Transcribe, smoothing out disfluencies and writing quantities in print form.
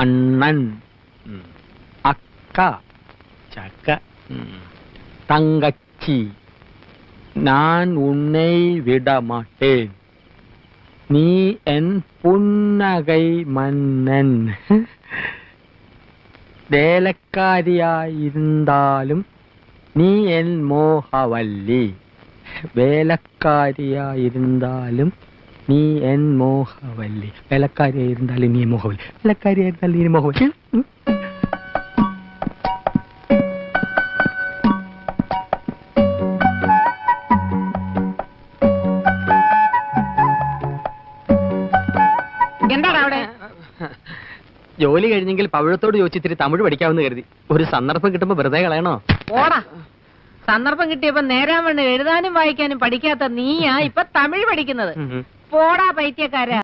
അണ്ണൻ, അക്ക, ചക്ക, തങ്കച്ചി, ഞാൻ ഉന്നെ വിടമാട്ടേൻ, നീ എൻ പുന്നകൈ മന്നൻ. വേലക്കാരിയായിരുന്നാലും നീ എൻ മോഹവല്ലി. വേലക്കാരിയായിരുന്നാലും നീ എൻ മോഹവല്ലി. വേലക്കാരിയായിരുന്നാലും നീ മോഹവല്ലി. വേലക്കാരിയായിരുന്നാലും നീ മോഹവല്ലി. എന്താണ് അവിടെ? ജോലി കഴിഞ്ഞെങ്കിൽ പവിഴത്തോട് ചോദിച്ചിത്തിരി തമിഴ് പഠിക്കാമെന്ന് കരുതി. ഒരു സന്ദർഭം കിട്ടുമ്പോ വെറുതെ കളയണോ? ഓടാ, സന്ദർഭം കിട്ടിയപ്പോ നേരാൻ വേണ്ടി എഴുതാനും വായിക്കാനും പഠിക്കാത്ത നീയാ ഇപ്പൊ തമിഴ് പഠിക്കുന്നത്. പോടാ പൈത്യക്കാരാ.